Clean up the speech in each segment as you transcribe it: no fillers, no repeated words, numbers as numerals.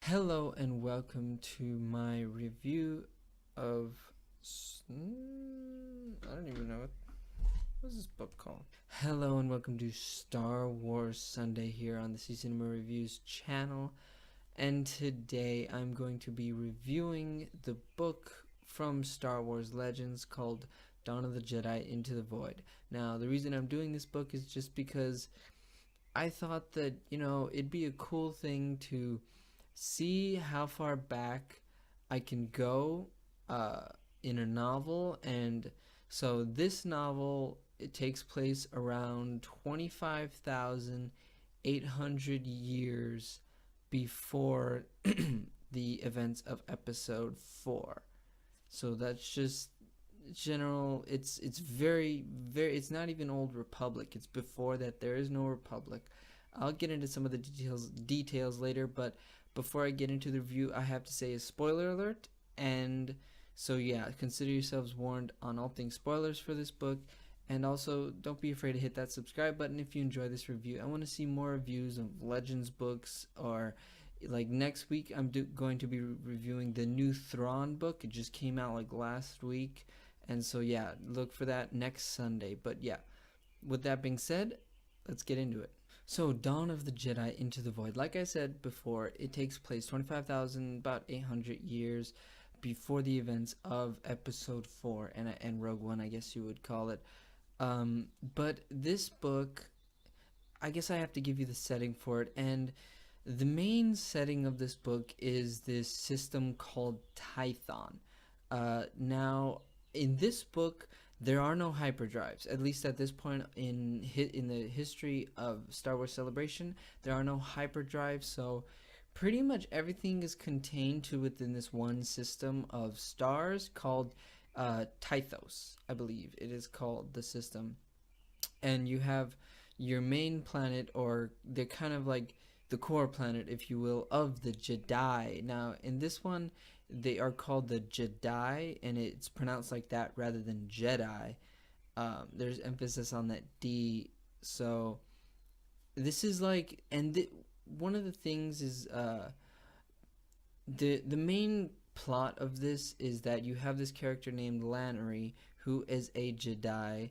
Hello and welcome to my review of. I don't even know what's this book called. Hello and welcome to Star Wars Sunday here on the Cinema Reviews channel. And today I'm going to be reviewing the book from Star Wars Legends called Dawn of the Jedi Into the Void. Now, the reason I'm doing this book is just because I thought that, it'd be a cool thing to see how far back I can go in a novel. And so this novel, it takes place around 25,800 years before the events of episode 4. So that's just general. It's very it's not even Old Republic. It's before that. There is no Republic. I'll get into some of the details later, but before I get into the review, I have to say a spoiler alert. And so yeah, consider yourselves warned on all things spoilers for this book. And also, don't be afraid to hit that subscribe button if you enjoy this review. I want to see more reviews of Legends books, or like next week I'm going to be reviewing the new Thrawn book. It just came out like last week. And so yeah, look for that next Sunday. But yeah, with that being said, let's get into it. So, Dawn of the Jedi Into the Void. Like I said before, it takes place 25,000, about 800 years before the events of Episode 4 and Rogue One, I guess you would call it. But this book, I guess I have to give you the setting for it. And the main setting of this book is this system called Tython. Now, in this book, there are no hyperdrives, at least at this point in the history of Star Wars Celebration. There are no hyperdrives, so pretty much everything is contained to within this one system of stars called Tythos, I believe it is called, the system. And you have your main planet, or they're kind of like the core planet, if you will, of the Jedi. Now, in this one, they are called the Jedi, and it's pronounced like that rather than Jedi. There's emphasis on that D. So this is like, and one of the things is the main plot of this is that you have this character named Lannery, who is a Jedi,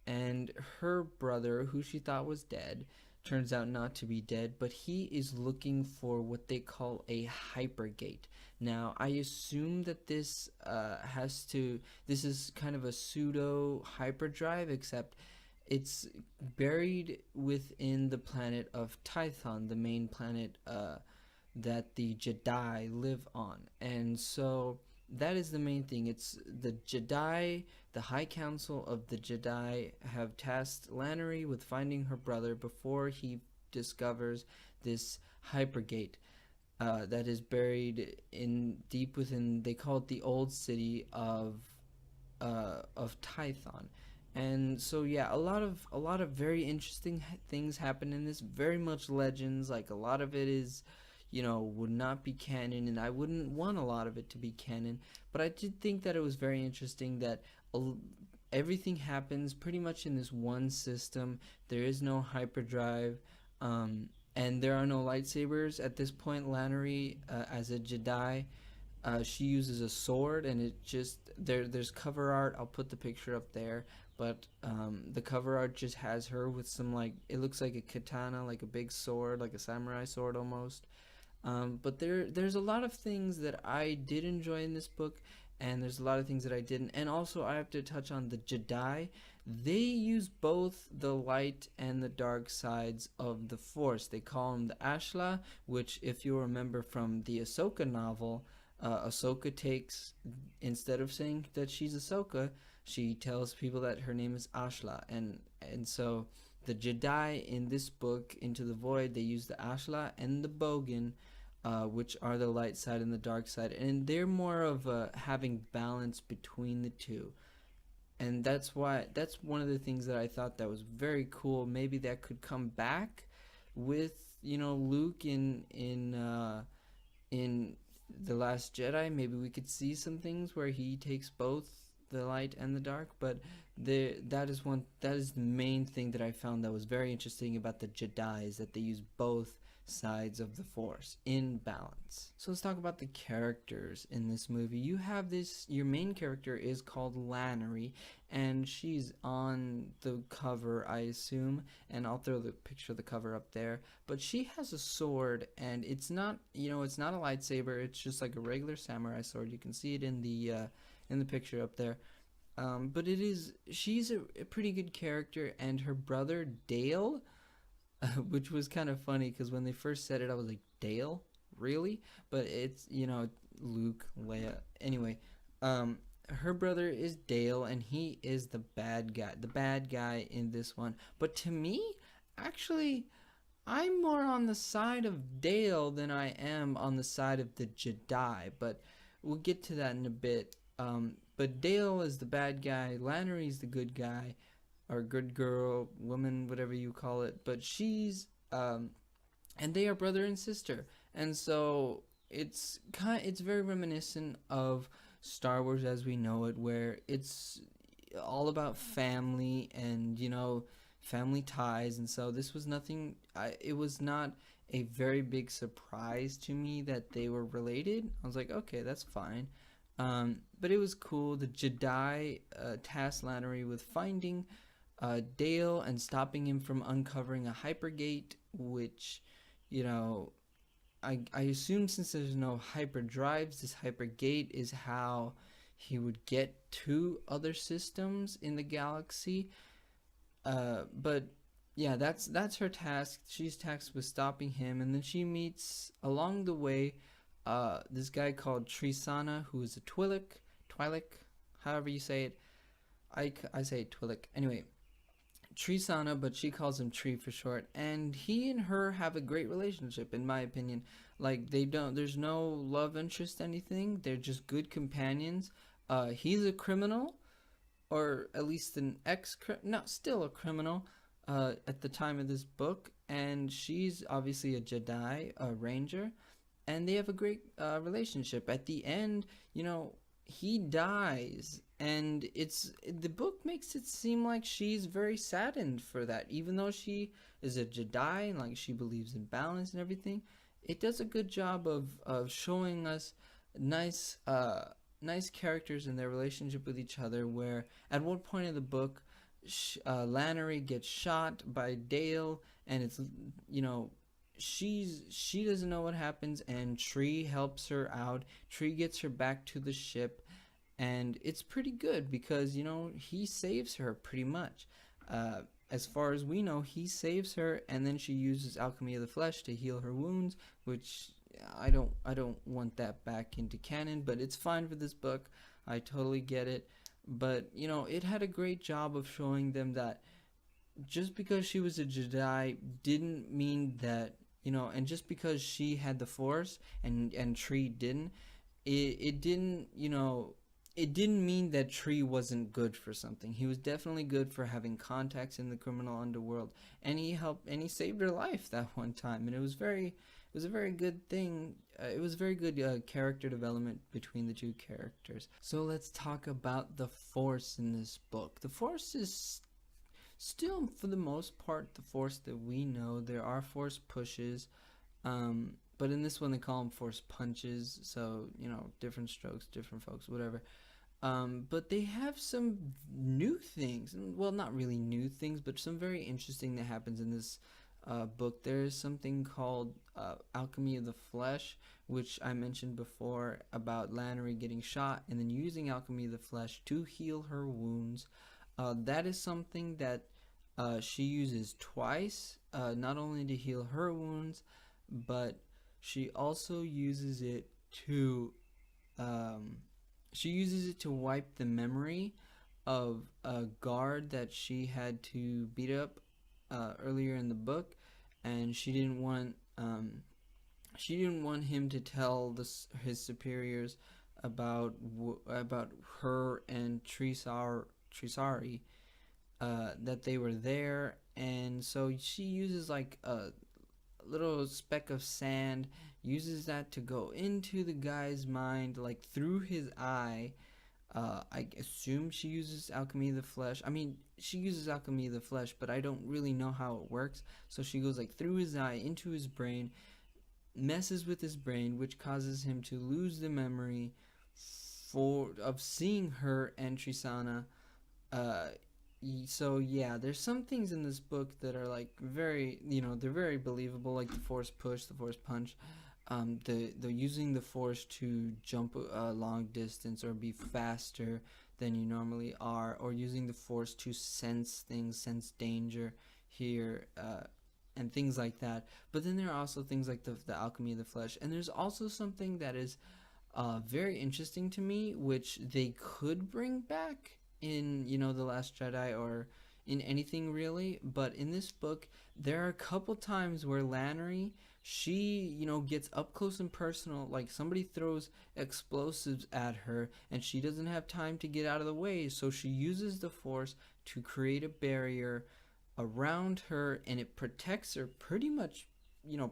and her brother, who she thought was dead, turns out not to be dead, but he is looking for what they call a hypergate. Now, I assume that this is kind of a pseudo hyperdrive, except it's buried within the planet of Tython, the main planet that the Jedi live on. And so that is the main thing. It's the Jedi, the High Council of the Jedi, have tasked Lannery with finding her brother before he discovers this hypergate that is buried in deep within. They call it the old city of Tython. And so yeah, a lot of very interesting things happen in this. Very much Legends. Like, a lot of it is, would not be canon, and I wouldn't want a lot of it to be canon. But I did think that it was very interesting that everything happens pretty much in this one system. There is no hyperdrive, and there are no lightsabers at this point. Lannery, as a Jedi, she uses a sword, and it just there's cover art. I'll put the picture up there, but the cover art just has her with some, like, it looks like a katana, like a big sword, like a samurai sword almost. But there's a lot of things that I did enjoy in this book, and there's a lot of things that I didn't. And also, I have to touch on the Jedi. They use both the light and the dark sides of the Force. They call them the Ashla, which, if you remember from the Ahsoka novel, Ahsoka takes, instead of saying that she's Ahsoka, she tells people that her name is Ashla. And so the Jedi in this book, Into the Void, they use the Ashla and the Bogan, which are the light side and the dark side, and they're more of having balance between the two. And that's one of the things that I thought that was very cool. Maybe that could come back with, Luke in the Last Jedi. Maybe we could see some things where he takes both the light and the dark. But that is the main thing that I found that was very interesting about the Jedi, is that they use both sides of the Force in balance. So let's talk about the characters in this movie. You have this, your main character is called Lannery, and she's on the cover, I assume, and I'll throw the picture of the cover up there. But she has a sword, and it's not, it's not a lightsaber. It's just like a regular samurai sword. You can see it in the picture up there. But she's a pretty good character, and her brother Dale, which was kind of funny because when they first said it, I was like, Dale, really? But it's Luke, Leia. Anyway, her brother is Dale, and he is the bad guy in this one. But to me, actually, I'm more on the side of Dale than I am on the side of the Jedi. But we'll get to that in a bit. But Dale is the bad guy, Lannery's the good guy, or good girl, woman, whatever you call it. But and they are brother and sister, and so it's very reminiscent of Star Wars as we know it, where it's all about family and family ties. And so this was nothing. It was not a very big surprise to me that they were related. I was like, okay, that's fine. But it was cool. The Jedi tasked Lannery with finding Dale and stopping him from uncovering a hypergate, which, I assume since there's no hyperdrives, this hypergate is how he would get to other systems in the galaxy. But yeah, that's her task. She's tasked with stopping him, and then she meets along the way this guy called Trisana, who is a Twi'lek, however you say it. I say Twi'lek. Anyway, Trisana, but she calls him Tree for short. And he and her have a great relationship, in my opinion. Like, there's no love interest, anything. They're just good companions. He's a criminal, or at least still a criminal at the time of this book. And she's obviously a Jedi, a ranger. And they have a great relationship. At the end, he dies, and the book makes it seem like she's very saddened for that, even though she is a Jedi and like she believes in balance and everything. It does a good job of showing us nice characters in their relationship with each other, where at one point in the book Lannery gets shot by Dale, and it's she doesn't know what happens, and Tree helps her out. Tree gets her back to the ship, and it's pretty good because he saves her pretty much. As far as we know, he saves her, and then she uses alchemy of the flesh to heal her wounds, which I don't want that back into canon, but it's fine for this book. I totally get it. But it had a great job of showing them that just because she was a Jedi didn't mean that, and just because she had the Force and Tree didn't, it didn't, it didn't mean that Tree wasn't good for something. He was definitely good for having contacts in the criminal underworld, and he saved her life that one time, and it was a very good thing. It was very good character development between the two characters. So let's talk about the Force in this book. The Force is still, for the most part, the Force that we know. There are Force pushes, but in this one they call them Force punches, so different strokes, different folks, whatever. But they have some new things, well, not really new things, but some very interesting that happens in this book. There's something called alchemy of the flesh, which I mentioned before, about Lannery getting shot and then using alchemy of the flesh to heal her wounds. That is something that she uses twice, not only to heal her wounds, but she also uses it to wipe the memory of a guard that she had to beat up earlier in the book, and she didn't want him to tell his superiors about her and Trisari, that they were there. And so she uses like a little speck of sand, uses that to go into the guy's mind, like through his eye, I assume she uses alchemy of the flesh. I mean, she uses alchemy of the flesh, but I don't really know how it works. So she goes like through his eye into his brain, messes with his brain, which causes him to lose the memory for of seeing her and Trisana. Uh, so yeah, there's some things in this book that are like very, they're very believable, like the force push, the force punch, the using the force to jump a long distance or be faster than you normally are, or using the force to sense things, sense danger here, and things like that. But then there are also things like the alchemy of the flesh, and there's also something that is very interesting to me, which they could bring back in, the Last Jedi or in anything really. But in this book, there are a couple times where Lannery, she, gets up close and personal. Like somebody throws explosives at her, and she doesn't have time to get out of the way, so she uses the Force to create a barrier around her, and it protects her pretty much,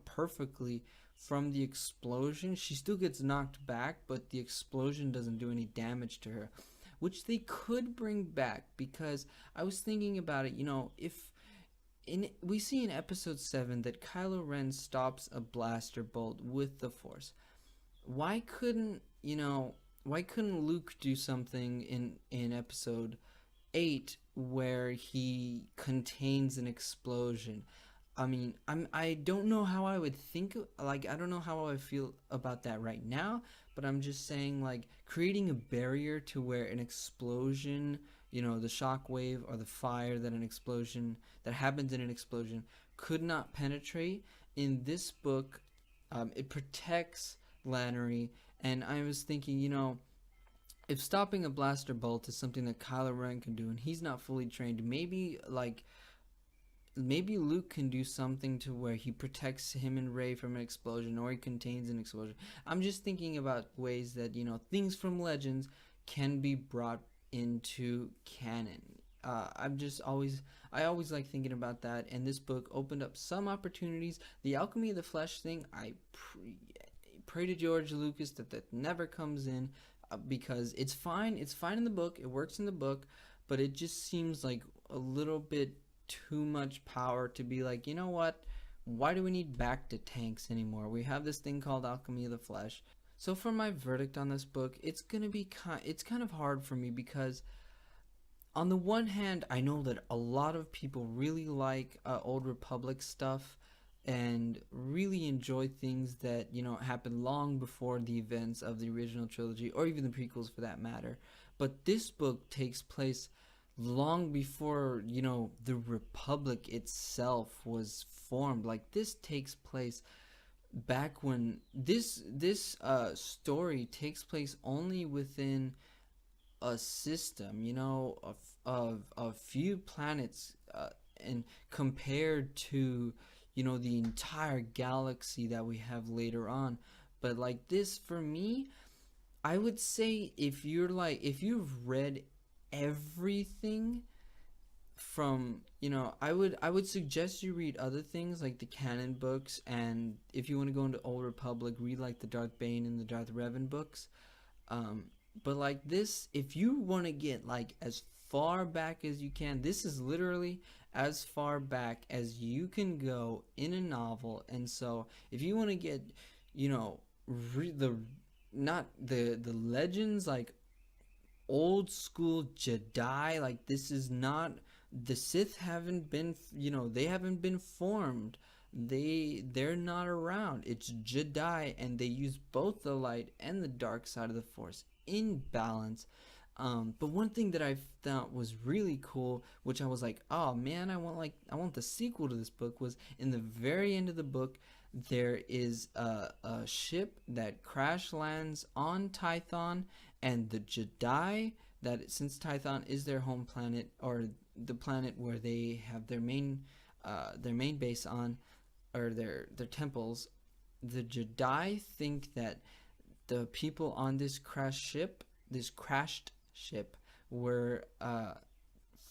perfectly from the explosion. She still gets knocked back, but the explosion doesn't do any damage to her, which they could bring back. Because I was thinking about it, if we see in episode 7 that Kylo Ren stops a blaster bolt with the Force. Why couldn't, Luke do something in episode 8 where he contains an explosion? I mean, I don't know how I would think, like, I don't know how I feel about that right now, but I'm just saying, like, creating a barrier to where an explosion, the shock wave or the fire that happens in an explosion could not penetrate. In this book, it protects Lannery, and I was thinking, if stopping a blaster bolt is something that Kylo Ren can do and he's not fully trained, maybe Luke can do something to where he protects him and Rey from an explosion, or he contains an explosion. I'm just thinking about ways that, things from Legends can be brought into canon. I always like thinking about that, and this book opened up some opportunities. The alchemy of the flesh thing, I pray to George Lucas that never comes in, because it's fine. It's fine in the book. It works in the book, but it just seems like a little bit too much power to be like, you know what? Why do we need back to tanks anymore? We have this thing called alchemy of the flesh. So for my verdict on this book, it's kind of hard for me, because on the one hand, I know that a lot of people really like Old Republic stuff and really enjoy things that, happened long before the events of the original trilogy, or even the prequels for that matter. But this book takes place long before, the Republic itself was formed. Like, this takes place back when this story takes place only within a system, of a few planets, and compared to, the entire galaxy that we have later on. But like, this, for me, I would say, if you've read everything from, I would suggest you read other things like the canon books, and if you want to go into Old Republic, read like the Darth Bane and the Darth Revan books. But like this, if you want to get like as far back as you can, this is literally as far back as you can go in a novel. And so if you want to get, the not the legends, like old school Jedi, like, this is not, the Sith haven't been, they haven't been formed. They're not around. It's Jedi, and they use both the light and the dark side of the Force in balance. But one thing that I thought was really cool, which I was like, oh man, I want the sequel to this book, was in the very end of the book, there is a ship that crash lands on Tython, and the Jedi, that, since Tython is their home planet, or the planet where they have their main base on, or their temples, the Jedi think that the people on this crashed ship, were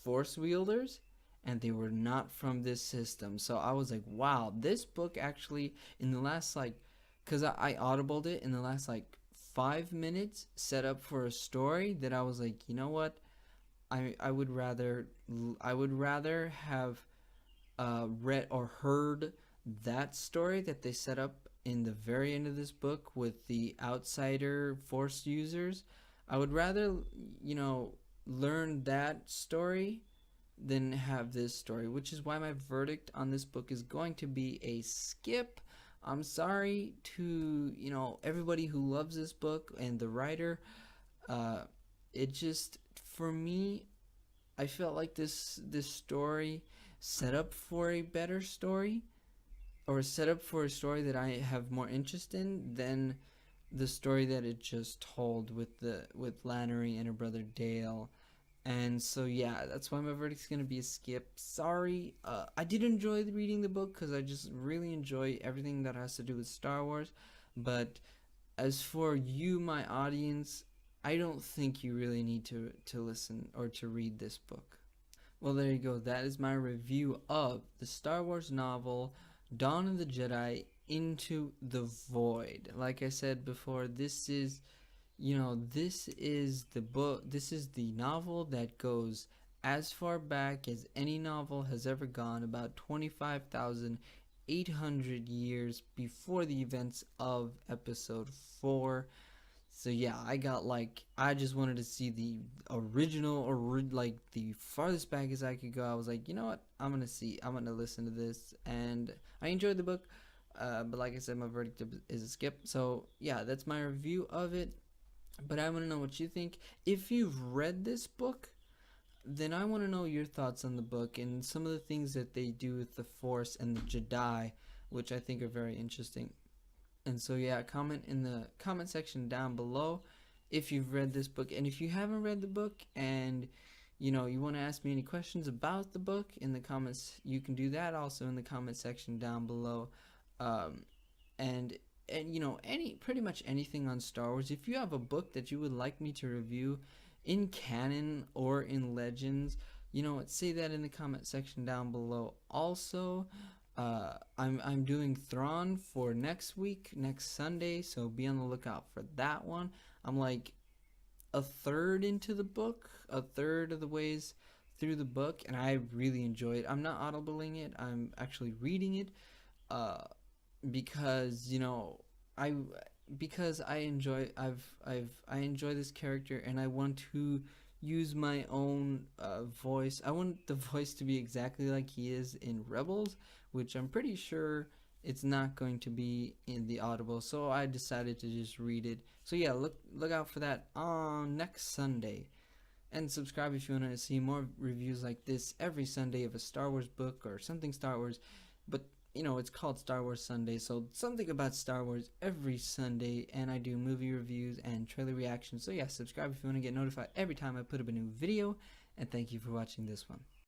Force wielders, and they were not from this system. So I was like, wow, this book actually, in the last, like, because I audibled it in the last like 5 minutes set up for a story that I was like, you know what? I would rather have read or heard that story that they set up in the very end of this book with the outsider force users. I would rather, you know, learn that story than have this story, which is why my verdict on this book is going to be a skip. I'm sorry to, you know, everybody who loves this book and the writer. Uh, it just, for me, I felt like this story set up for a better story, or set up for a story that I have more interest in than the story that it just told with Lannery and her brother Dale. And so yeah, that's why my verdict's gonna be a skip. Sorry, I did enjoy reading the book because I just really enjoy everything that has to do with Star Wars. But as for you, my audience, I don't think you really need to listen or to read this book. Well, there you go. That is my review of the Star Wars novel Dawn of the Jedi Into the Void. Like I said before, this is, you know, this is the book, this is the novel that goes as far back as any novel has ever gone, about 25,800 years before the events of episode 4. So yeah, I just wanted to see the original, or like the farthest back as I could go. I was like, you know what, I'm gonna listen to this, and I enjoyed the book. But like I said, my verdict is a skip. So yeah, that's my review of it. But I want to know what you think. If you've read this book, then I want to know your thoughts on the book and some of the things that they do with the Force and the Jedi, which I think are very interesting. And so yeah, comment in the comment section down below if you've read this book, and if you haven't read the book and you know you want to ask me any questions about the book in the comments, you can do that also in the comment section down below. Um, and you know, any pretty much anything on Star Wars. If you have a book that you would like me to review in canon or in Legends, you know what, say that in the comment section down below. Also, I'm doing Thrawn for next week, next Sunday, so be on the lookout for that one. I'm like a third into the book, a third of the ways through the book, and I really enjoy it. I'm not audibling it, I'm actually reading it. Uh, because you know I because I enjoy this character, and I want to use my own voice. I want the voice to be exactly like he is in Rebels, which I'm pretty sure it's not going to be in the Audible. So I decided to just read it. So yeah, look out for that on next Sunday. And subscribe if you want to see more reviews like this every Sunday of a Star Wars book or something Star Wars. But you know, it's called Star Wars Sunday, so something about Star Wars every Sunday, and I do movie reviews and trailer reactions. So yeah, subscribe if you want to get notified every time I put up a new video, and thank you for watching this one.